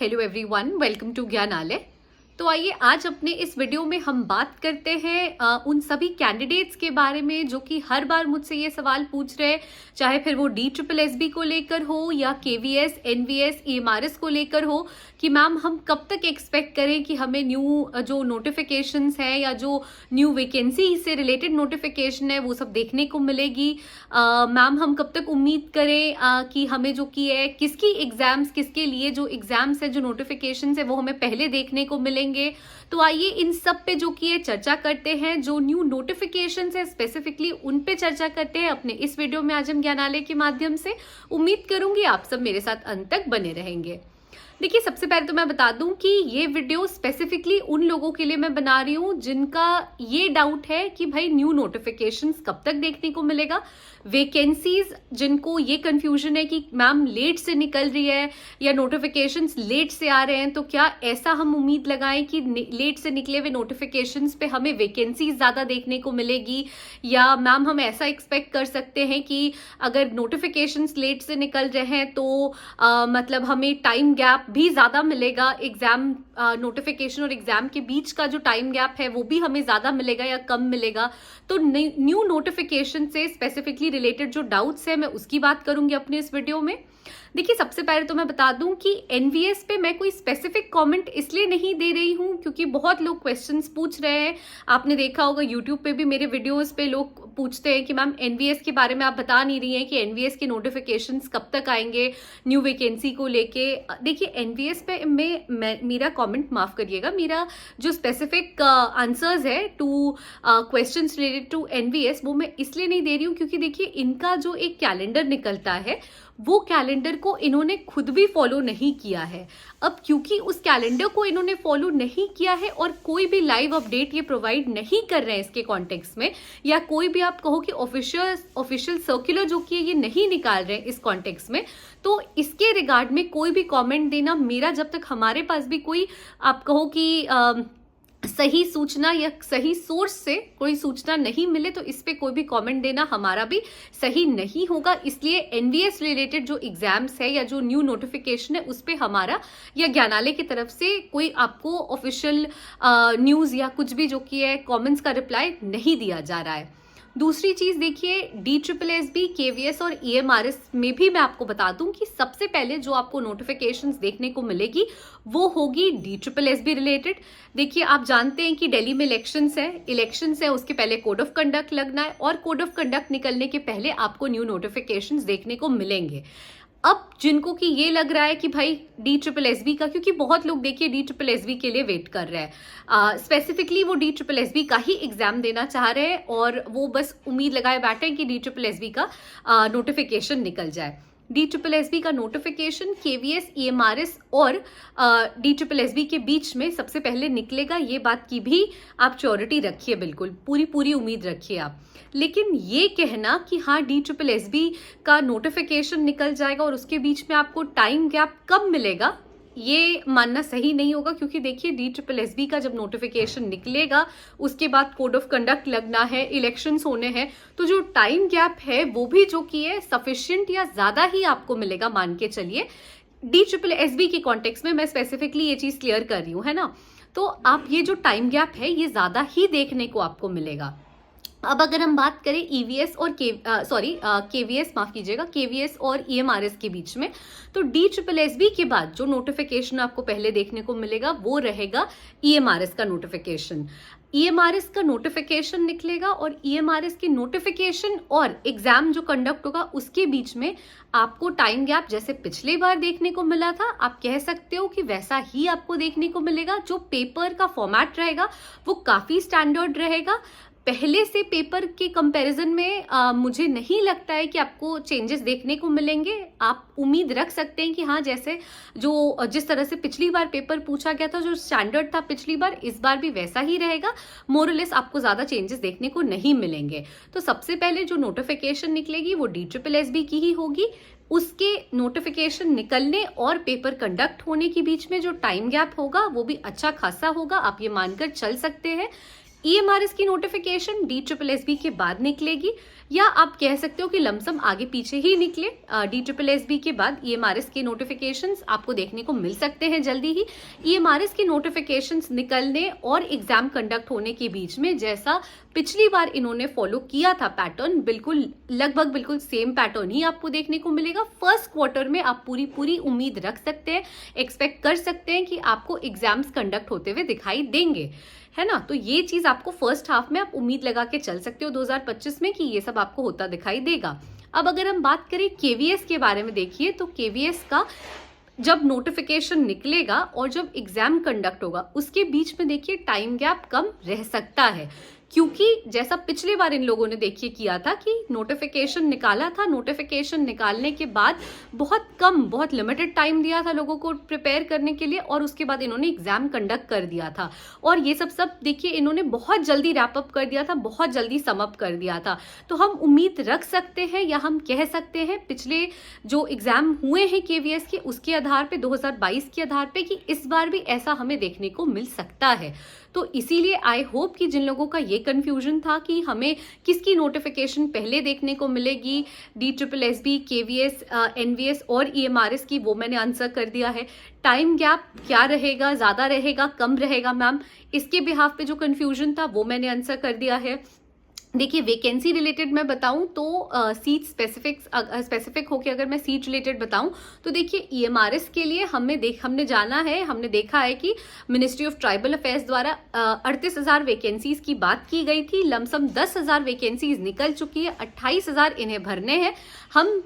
Hello everyone, welcome to Gyanalaya. तो आइए आज अपने इस वीडियो में हम बात करते हैं उन सभी कैंडिडेट्स के बारे में जो कि हर बार मुझसे ये सवाल पूछ रहे हैं, चाहे फिर वो DSSB को लेकर हो या KVS, NVS, EMRS को लेकर हो कि मैम हम कब तक एक्सपेक्ट करें कि हमें न्यू जो नोटिफिकेशंस हैं या जो न्यू वैकेंसी से रिलेटेड नोटिफिकेशन है वो सब देखने को मिलेगी। मैम हम कब तक उम्मीद करें कि हमें जो कि है किसकी एग्जाम्स, किसके लिए जो एग्जाम्स है, जो नोटिफिकेशन है वो हमें पहले देखने को मिलेंगे। तो आइए इन सब पे जो कि है चर्चा करते हैं। जो न्यू नोटिफिकेशन है स्पेसिफिकली उन पे चर्चा करते हैं अपने इस वीडियो में आज हम ज्ञानालय के माध्यम से। उम्मीद करूंगी आप सब मेरे साथ अंत तक बने रहेंगे। देखिए, सबसे पहले तो मैं बता दूं कि ये वीडियो स्पेसिफिकली उन लोगों के लिए मैं बना रही हूं जिनका ये डाउट है कि भाई न्यू नोटिफिकेशंस कब तक देखने को मिलेगा, वैकेंसीज जिनको ये कंफ्यूजन है कि मैम लेट से निकल रही है या नोटिफिकेशंस लेट से आ रहे हैं, तो क्या ऐसा हम उम्मीद लगाएं कि लेट से निकले हुए नोटिफिकेशंस पे हमें वैकेंसीज ज्यादा देखने को मिलेगी, या मैम हम ऐसा एक्सपेक्ट कर सकते हैं कि अगर नोटिफिकेशंस लेट से निकल रहे हैं तो मतलब हमें टाइम गैप भी ज्यादा मिलेगा, एग्जाम नोटिफिकेशन और एग्जाम के बीच का जो टाइम गैप है वो भी हमें ज्यादा मिलेगा या कम मिलेगा। तो न्यू नोटिफिकेशन से स्पेसिफिकली रिलेटेड जो डाउट्स है मैं उसकी बात करूंगी अपने इस वीडियो में। देखिए, सबसे पहले तो मैं बता दूं कि एनवीएस पे मैं कोई स्पेसिफिक कमेंट इसलिए नहीं दे रही हूं क्योंकि बहुत लोग क्वेश्चंस पूछ रहे हैं। आपने देखा होगा यूट्यूब पे भी मेरे वीडियोस पे लोग पूछते हैं कि मैम एनवीएस के बारे में आप बता नहीं रही हैं कि एनवीएस के नोटिफिकेशंस कब तक आएंगे न्यू वैकेंसी को लेके। देखिए, एनवीएस पे मेरा कमेंट माफ करिएगा, मेरा जो स्पेसिफिक आंसर्स है to questions related to NVS वो मैं इसलिए नहीं दे रही हूँ क्योंकि देखिए इनका जो एक कैलेंडर निकलता है वो कैलेंडर को इन्होंने खुद भी फॉलो नहीं किया है। अब क्योंकि उस कैलेंडर को इन्होंने फॉलो नहीं किया है और कोई भी लाइव अपडेट ये प्रोवाइड नहीं कर रहे हैं इसके कॉन्टेक्स्ट में, या कोई भी आप कहो कि ऑफिशियल सर्कुलर जो कि ये नहीं निकाल रहे हैं इस कॉन्टेक्स्ट में, तो इसके रिगार्ड में कोई भी कॉमेंट देना मेरा, जब तक हमारे पास भी कोई आप कहो कि सही सूचना या सही सोर्स से कोई सूचना नहीं मिले तो इस पे कोई भी कमेंट देना हमारा भी सही नहीं होगा। इसलिए एनवीएस रिलेटेड जो एग्जाम्स है या जो न्यू नोटिफिकेशन है उस पे हमारा या ज्ञानालय की तरफ से कोई आपको ऑफिशियल न्यूज या कुछ भी जो कि है कमेंट्स का रिप्लाई नहीं दिया जा रहा है। दूसरी चीज देखिए, DSSB, KVS और EMRS में भी मैं आपको बता दूं कि सबसे पहले जो आपको नोटिफिकेशंस देखने को मिलेगी वो होगी DSSB रिलेटेड। देखिए, आप जानते हैं कि दिल्ली में इलेक्शंस है, उसके पहले कोड ऑफ कंडक्ट लगना है और कोड ऑफ कंडक्ट निकलने के पहले आपको न्यू नोटिफिकेशंस देखने को मिलेंगे। अब जिनको कि ये लग रहा है कि भाई DSSB का, क्योंकि बहुत लोग देखिए DSSB के लिए वेट कर रहे हैं, स्पेसिफिकली वो DSSB का ही एग्जाम देना चाह रहे हैं और वो बस उम्मीद लगाए बैठे हैं कि DSSB का नोटिफिकेशन निकल जाए। DSSB का नोटिफिकेशन KVS, EMRS और DSSB के बीच में सबसे पहले निकलेगा, ये बात की भी आप श्योरिटी रखिए, बिल्कुल पूरी उम्मीद रखिए आप। लेकिन ये कहना कि हाँ DSSB का नोटिफिकेशन निकल जाएगा और उसके बीच में आपको टाइम गैप कब मिलेगा, ये मानना सही नहीं होगा, क्योंकि देखिए DSSB का जब नोटिफिकेशन निकलेगा उसके बाद कोड ऑफ कंडक्ट लगना है, इलेक्शंस होने हैं, तो जो टाइम गैप है वो भी जो कि है सफिशिएंट या ज्यादा ही आपको मिलेगा, मान के चलिए। DSSB के कॉन्टेक्स्ट में मैं स्पेसिफिकली ये चीज क्लियर कर रही हूँ, है ना। तो आप ये जो टाइम गैप है ये ज्यादा ही देखने को आपको मिलेगा। अब अगर हम बात करें EVS और KVS, माफ कीजिएगा, KVS और EMRS के बीच में, तो DSSB के बाद जो नोटिफिकेशन आपको पहले देखने को मिलेगा वो रहेगा EMRS का नोटिफिकेशन। EMRS का नोटिफिकेशन निकलेगा और EMRS की नोटिफिकेशन और एग्जाम जो कंडक्ट होगा उसके बीच में आपको टाइम गैप जैसे पिछली बार देखने को मिला था, आप कह सकते हो कि वैसा ही आपको देखने को मिलेगा। जो पेपर का फॉर्मेट रहेगा वो काफी स्टैंडर्ड रहेगा। पहले से पेपर के कंपैरिजन में मुझे नहीं लगता है कि आपको चेंजेस देखने को मिलेंगे। आप उम्मीद रख सकते हैं कि हाँ, जैसे जिस तरह से पिछली बार पेपर पूछा गया था, जो स्टैंडर्ड था पिछली बार, इस बार भी वैसा ही रहेगा। मोरलेस आपको ज्यादा चेंजेस देखने को नहीं मिलेंगे। तो सबसे पहले जो नोटिफिकेशन निकलेगी वो DSSB की ही होगी। उसके नोटिफिकेशन निकलने और पेपर कंडक्ट होने के बीच में जो टाइम गैप होगा वो भी अच्छा खासा होगा, आप ये मानकर चल सकते हैं। EMRS की नोटिफिकेशन DSSB के बाद निकलेगी, या आप कह सकते हो कि लमसम आगे पीछे ही निकले। DSSB के बाद EMRS के नोटिफिकेशंस आपको देखने को मिल सकते हैं जल्दी ही। EMRS के नोटिफिकेशंस निकलने और एग्जाम कंडक्ट होने के बीच में जैसा पिछली बार इन्होंने फॉलो किया था पैटर्न, बिल्कुल लगभग बिल्कुल सेम पैटर्न ही आपको देखने को मिलेगा। फर्स्ट क्वार्टर में आप पूरी उम्मीद रख सकते हैं, एक्सपेक्ट कर सकते हैं कि आपको एग्जाम्स कंडक्ट होते हुए दिखाई देंगे, है ना। तो ये चीज आपको फर्स्ट हाफ में आप उम्मीद लगा के चल सकते हो 2025 में कि ये सब आपको होता दिखाई देगा। अब अगर हम बात करें KVS के बारे में, देखिए तो KVS का जब नोटिफिकेशन निकलेगा और जब एग्जाम कंडक्ट होगा उसके बीच में देखिए टाइम गैप कम रह सकता है, क्योंकि जैसा पिछली बार इन लोगों ने देखिए किया था कि नोटिफिकेशन निकाला था, नोटिफिकेशन निकालने के बाद बहुत लिमिटेड टाइम दिया था लोगों को प्रिपेयर करने के लिए और उसके बाद इन्होंने एग्जाम कंडक्ट कर दिया था और ये सब देखिए इन्होंने बहुत जल्दी रैप अप कर दिया था, बहुत जल्दी सम अप कर दिया था। तो हम उम्मीद रख सकते हैं या हम कह सकते हैं पिछले जो एग्जाम हुए हैं KVS के उसके आधार पे 2022 के आधार पे कि इस बार भी ऐसा हमें देखने को मिल सकता है। तो इसीलिए आई होप कि जिन लोगों का ये कंफ्यूजन था कि हमें किसकी नोटिफिकेशन पहले देखने को मिलेगी, DSSB, KVS, NVS और EMRS की, वो मैंने आंसर कर दिया है। टाइम गैप क्या रहेगा, ज्यादा रहेगा, कम रहेगा मैम, इसके बिहाफ पे जो कंफ्यूजन था वो मैंने आंसर कर दिया है। देखिए वैकेंसी रिलेटेड मैं बताऊं तो सीट स्पेसिफिक होके अगर मैं सीट रिलेटेड बताऊं तो देखिए EMRS के लिए हमने जाना है, हमने देखा है कि मिनिस्ट्री ऑफ ट्राइबल अफेयर्स द्वारा 38,000 वैकेंसीज की बात की गई थी। लमसम 10,000 वैकेंसीज निकल चुकी है, 28,000 इन्हें भरने हैं। हम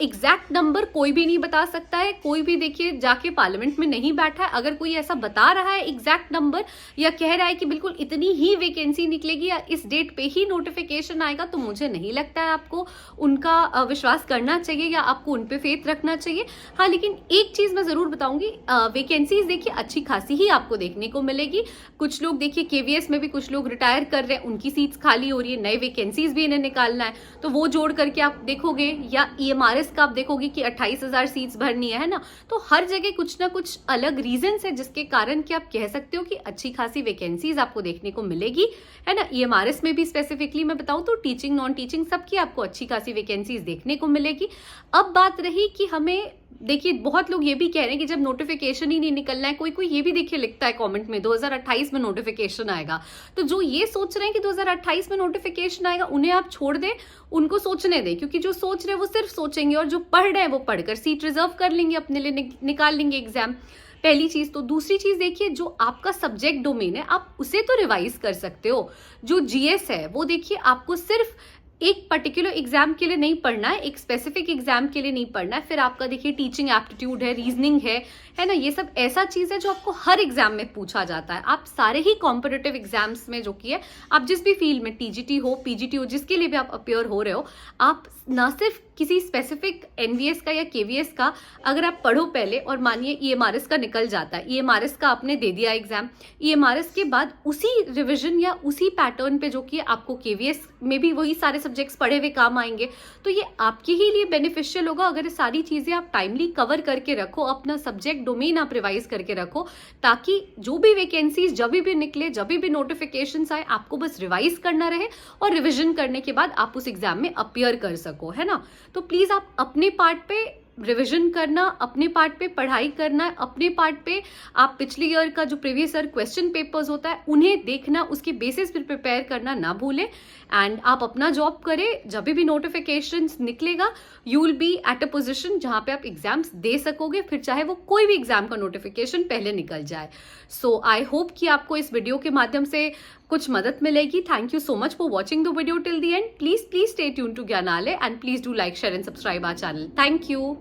एग्जैक्ट नंबर कोई भी नहीं बता सकता है, कोई भी देखिए जाके पार्लियामेंट में नहीं बैठा है। अगर कोई ऐसा बता रहा है एग्जैक्ट नंबर या कह रहा है कि बिल्कुल इतनी ही वैकेंसी निकलेगी या इस डेट पे ही नोटिफिकेशन आएगा, तो मुझे नहीं लगता है आपको उनका विश्वास करना चाहिए या आपको उन पे फेथ रखना चाहिए। हाँ, लेकिन एक चीज मैं जरूर बताऊंगी, वैकेंसीज देखिए अच्छी खासी ही आपको देखने को मिलेगी। कुछ लोग देखिए KVS में भी कुछ लोग रिटायर कर रहे हैं, उनकी सीट्स खाली हो रही है, नए वैकेंसीज भी इन्हें निकालना है, तो वो जोड़ करके आप देखोगे, या EMRS का आप देखोगे कि 28,000 सीट्स भरनी है ना। तो हर जगह कुछ ना कुछ अलग रीजंस है जिसके कारण कि आप कह सकते हो कि अच्छी खासी वैकेंसीज आपको देखने को मिलेगी, है ना। EMRS में भी स्पेसिफिकली मैं बताऊं तो टीचिंग, नॉन टीचिंग सबकी आपको अच्छी खासी वैकेंसीज देखने को मिलेगी। अब बात रही कि हमें देखिए बहुत लोग ये भी कह रहे हैं कि जब नोटिफिकेशन ही नहीं निकलना है, कोई ये भी देखिए लिखता है कमेंट में 2028 में नोटिफिकेशन आएगा। तो जो ये सोच रहे हैं कि 2028 में नोटिफिकेशन आएगा उन्हें आप छोड़ दें, उनको सोचने दें, क्योंकि जो सोच रहे हैं वो सिर्फ सोचेंगे और जो पढ़ रहे हैं वो पढ़कर सीट रिजर्व कर लेंगे, अपने लिए निकाल लेंगे एग्जाम। पहली चीज तो। दूसरी चीज देखिए जो आपका सब्जेक्ट डोमेन है आप उसे तो रिवाइज कर सकते हो। जो GS है वो देखिए आपको सिर्फ एक पर्टिकुलर एग्जाम के लिए नहीं पढ़ना है, एक स्पेसिफिक एग्जाम के लिए नहीं पढ़ना है। फिर आपका देखिए टीचिंग एप्टीट्यूड है, रीजनिंग है ना, ये सब ऐसा चीज है जो आपको हर एग्जाम में पूछा जाता है। आप सारे ही कॉम्पिटिटिव एग्जाम्स में जो कि है, आप जिस भी फील्ड में TGT हो, PGT हो, जिसके लिए भी आप अपियर हो रहे हो, आप ना सिर्फ किसी स्पेसिफिक NVS का या KVS का अगर आप पढ़ो पहले और मानिए EMRS का निकल जाता है, EMRS का आपने दे दिया एग्जाम, EMRS के बाद उसी रिविजन या उसी पैटर्न पे जो कि आपको KVS में भी वही सारे सब्जेक्ट्स पढ़े हुए काम आएंगे, तो ये आपके ही लिए बेनिफिशियल होगा अगर ये सारी चीजें आप टाइमली कवर करके रखो, अपना सब्जेक्ट डोमेन आप रिवाइज करके रखो, ताकि जो भी वैकेंसीज जब भी निकले, जब भी नोटिफिकेशन आए, आपको बस रिवाइज करना रहे और रिविजन करने के बाद आप उस एग्जाम में अपियर कर सको, है ना। तो प्लीज आप अपने पार्ट पे रिवीजन करना, अपने पार्ट पे पढ़ाई करना, अपने पार्ट पे आप पिछले ईयर का जो प्रीवियस ईयर क्वेश्चन पेपर्स होता है उन्हें देखना, उसके बेसिस पे प्रिपेयर करना ना भूलें। एंड आप अपना जॉब करें, जब भी नोटिफिकेशंस निकलेगा you will be at a position जहां पे आप एग्जाम्स दे सकोगे, फिर चाहे वो कोई भी एग्जाम का नोटिफिकेशन पहले निकल जाए। सो आई होप कि आपको इस वीडियो के माध्यम से कुछ मदद मिलेगी। Thank you so much for watching the video till the end. Please stay tune to Gyanalaya and please do like, share and subscribe our channel. Thank you.